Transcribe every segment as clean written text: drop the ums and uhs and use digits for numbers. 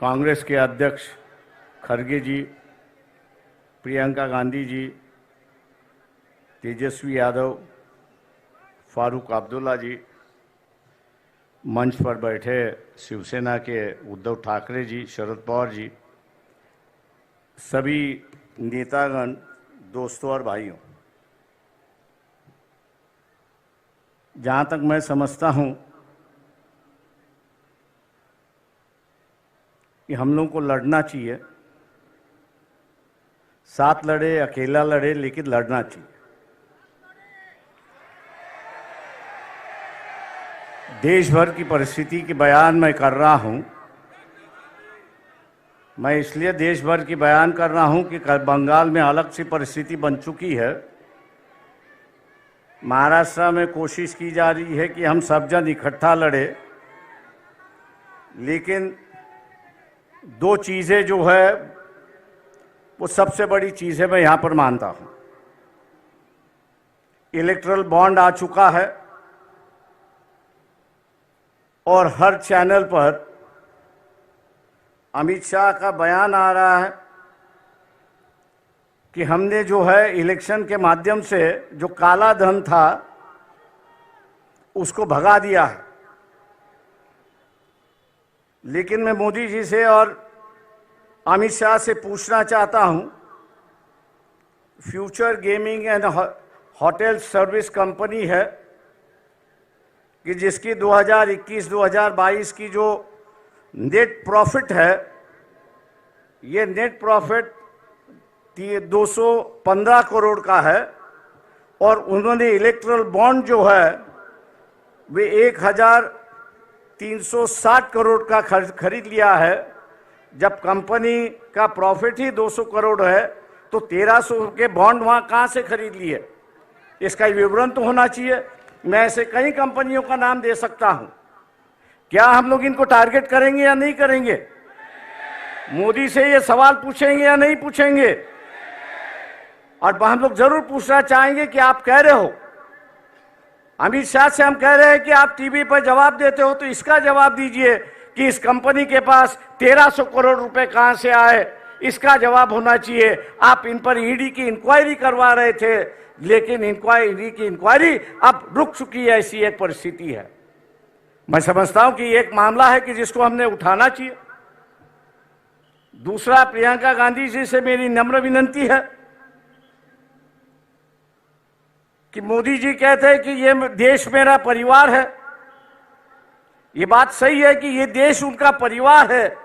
कांग्रेस के अध्यक्ष खड़गे जी, प्रियंका गांधी जी, तेजस्वी यादव, फारूक अब्दुल्ला जी, मंच पर बैठे शिवसेना के उद्धव ठाकरे जी, शरद पवार जी, सभी नेतागण, दोस्तों और भाइयों, जहाँ तक मैं समझता हूँ कि हम लोगों को लड़ना चाहिए, साथ लड़े, अकेला लड़े, लेकिन लड़ना चाहिए। देश भर की परिस्थिति की बयान मैं कर रहा हूं। मैं इसलिए देश भर की बयान कर रहा हूं कि बंगाल में अलग सी परिस्थिति बन चुकी है। महाराष्ट्र में कोशिश की जा रही है कि हम सब जन इकट्ठा लड़े, लेकिन दो चीज़ें जो है वो सबसे बड़ी चीज़ है, मैं यहाँ पर मानता हूँ। इलेक्टरल बॉन्ड आ चुका है और हर चैनल पर अमित शाह का बयान आ रहा है कि हमने जो है इलेक्शन के माध्यम से जो काला धन था उसको भगा दिया है। लेकिन मैं मोदी जी से और अमित शाह से पूछना चाहता हूं, future gaming and hotel service company है कि जिसकी 2021-2022 की जो नेट प्रॉफिट है, ये नेट प्रॉफिट 215 करोड़ का है और उन्होंने इलेक्ट्रल बॉन्ड जो है वे 1360 करोड़ का खरीद लिया है। जब कंपनी का प्रॉफिट ही 200 करोड़ है तो 1300 के बॉन्ड वहाँ कहाँ से खरीद लिए? इसका विवरण तो होना चाहिए। मैं ऐसे कई कंपनियों का नाम दे सकता हूँ। क्या हम लोग इनको टारगेट करेंगे या नहीं करेंगे? मोदी से ये सवाल पूछेंगे या नहीं पूछेंगे? और हम लोग जरूर पूछना चाहेंगे कि आप कह रहे हो, अमित शाह से हम कह रहे हैं कि आप टीवी पर जवाब देते हो तो इसका जवाब दीजिए कि इस कंपनी के पास 1300 करोड़ रुपए कहां से आए, इसका जवाब होना चाहिए। आप इन पर ईडी की इंक्वायरी करवा रहे थे, लेकिन ईडी की इंक्वायरी अब रुक चुकी है, ऐसी एक परिस्थिति है। मैं समझता हूं कि एक मामला है कि जिसको हमने उठाना चाहिए। दूसरा, प्रियंका गांधी जी से मेरी नम्र विनती है कि मोदी जी कहते हैं कि ये देश मेरा परिवार है। ये बात सही है कि ये देश उनका परिवार है,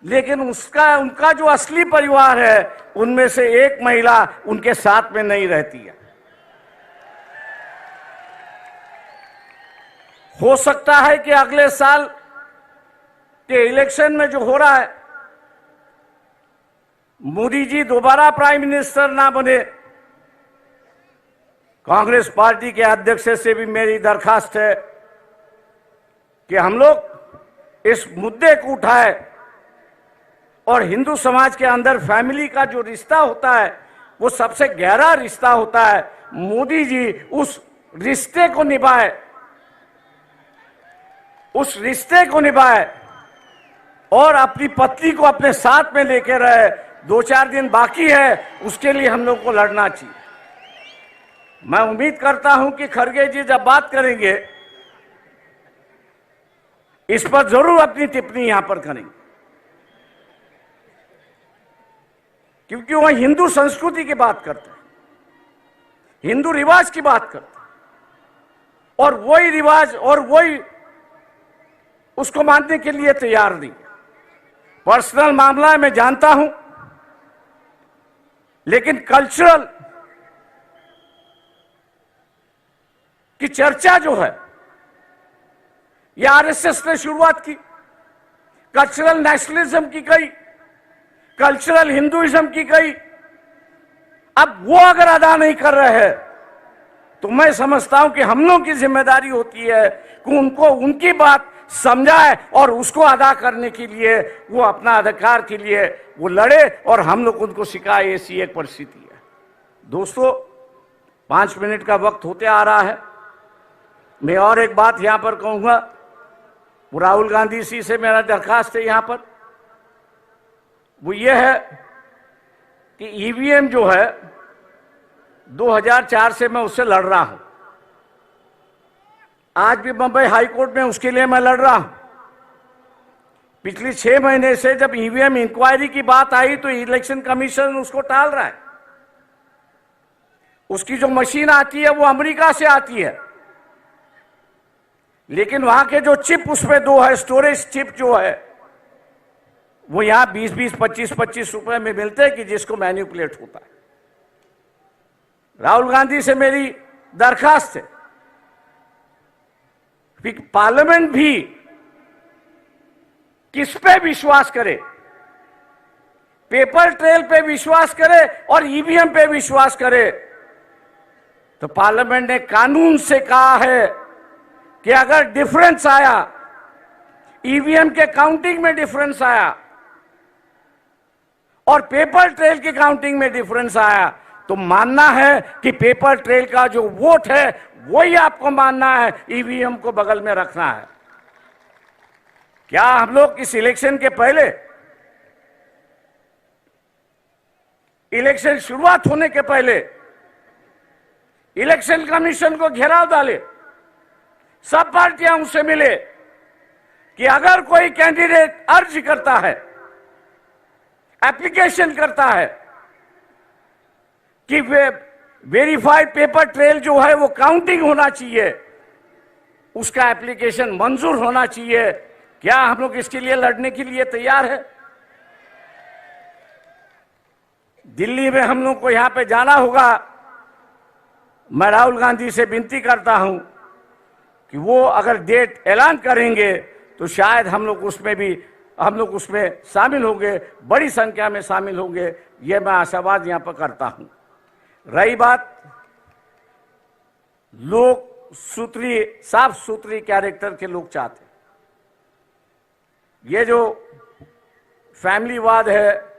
लेकिन उनका जो असली परिवार है उनमें से एक महिला उनके साथ में नहीं रहती है। हो सकता है कि अगले साल के इलेक्शन में जो हो रहा है, मोदी जी दोबारा प्राइम मिनिस्टर ना बने। कांग्रेस पार्टी के अध्यक्ष से भी मेरी दरखास्त है कि हम लोग इस मुद्दे को उठाए और हिंदू समाज के अंदर फैमिली का जो रिश्ता होता है वो सबसे गहरा रिश्ता होता है। मोदी जी उस रिश्ते को निभाए, उस रिश्ते को निभाए और अपनी पत्नी को अपने साथ में लेकर रहे। 2-4 दिन बाकी है, उसके लिए हम लोग को लड़ना चाहिए। मैं उम्मीद करता हूं कि खड़गे जी जब बात करेंगे इस पर जरूर अपनी टिप्पणी यहां पर करेंगे, क्योंकि वह हिंदू संस्कृति की बात करते हैं, हिंदू रिवाज की बात करते हैं और वही रिवाज और वही उसको मानने के लिए तैयार नहीं। पर्सनल मामला है, मैं जानता हूं, लेकिन कल्चरल की चर्चा जो है ये आरएसएस ने शुरुआत की, कल्चरल नेशनलिज्म की गई, कल्चरल हिंदुइज्म की गई। अब वो अगर अदा नहीं कर रहे हैं तो मैं समझता हूं कि हम लोगों की जिम्मेदारी होती है कि उनको उनकी बात समझाए और उसको अदा करने के लिए वो अपना अधिकार के लिए वो लड़े और हम लोग उनको सिखाए। ऐसी एक परिस्थिति है। दोस्तों, 5 मिनट का वक्त होते आ रहा है। मैं और एक बात यहां पर कहूंगा वो राहुल गांधी जी से मेरा दरखास्त है यहां पर, वो ये है कि ईवीएम जो है 2004 से मैं उससे लड़ रहा हूं, आज भी बंबई हाई कोर्ट में उसके लिए मैं लड़ रहा हूं। पिछले 6 महीने से जब ईवीएम इंक्वायरी की बात आई तो इलेक्शन कमीशन उसको टाल रहा है। उसकी जो मशीन आती है वो अमेरिका से आती है, लेकिन वहां के जो चिप उसमें 2 है, स्टोरेज चिप जो है, वो यहां 20-20, 25-25 रुपए में मिलते हैं कि जिसको मैनिपुलेट होता है। राहुल गांधी से मेरी दरखास्त है कि पार्लियामेंट भी किस पे विश्वास करे, पेपर ट्रेल पे विश्वास करे और ईवीएम पे विश्वास करे। तो पार्लियामेंट ने कानून से कहा है कि अगर डिफरेंस आया, ईवीएम के काउंटिंग में डिफरेंस आया और पेपर ट्रेल की काउंटिंग में डिफरेंस आया, तो मानना है कि पेपर ट्रेल का जो वोट है वही आपको मानना है, ईवीएम को बगल में रखना है। क्या हम लोग इस इलेक्शन के पहले, इलेक्शन शुरुआत होने के पहले इलेक्शन कमीशन को घेराव डाले, सब पार्टियां उनसे मिले कि अगर कोई कैंडिडेट अर्ज करता है, एप्लीकेशन करता है कि वेरीफाइड पेपर ट्रेल जो है वो काउंटिंग होना चाहिए, उसका एप्लीकेशन मंजूर होना चाहिए, क्या हम लोग इसके लिए लड़ने के लिए तैयार है? दिल्ली में हम लोग को यहां पे जाना होगा। मैं राहुल गांधी से विनती करता हूं कि वो अगर डेट ऐलान करेंगे तो शायद हम लोग उसमें शामिल होंगे, बड़ी संख्या में शामिल होंगे, ये मैं आशावाद यहां पर करता हूं। रही बात लोग साफ सुथरी कैरेक्टर के लोग चाहते, ये जो फैमिलीवाद है,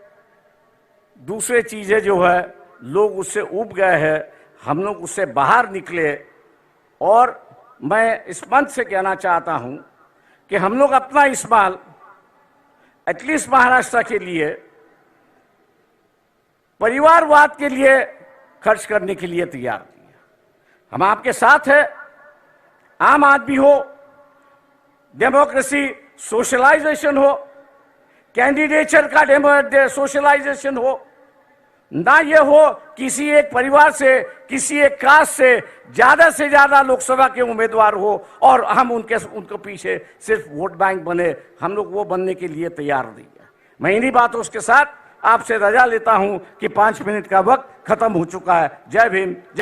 दूसरे चीजें जो है, लोग उससे उब गए हैं, हम लोग उससे बाहर निकले। और मैं इस मंच से कहना चाहता हूं कि हम लोग अपना इस्तेमाल एटलीस्ट महाराष्ट्र के लिए परिवारवाद के लिए खर्च करने के लिए तैयार नहीं है। हम आपके साथ हैं, आम आदमी हो, डेमोक्रेसी सोशलाइजेशन हो, कैंडिडेचर का सोशलाइजेशन हो, ना ये हो किसी एक परिवार से, किसी एक कास्ट से ज्यादा लोकसभा के उम्मीदवार हो और हम उनको पीछे सिर्फ वोट बैंक बने। हम लोग वो बनने के लिए तैयार नहीं है। मैं इन्हीं बातों के साथ आपसे रजा लेता हूं कि 5 मिनट का वक्त खत्म हो चुका है। जय भीम।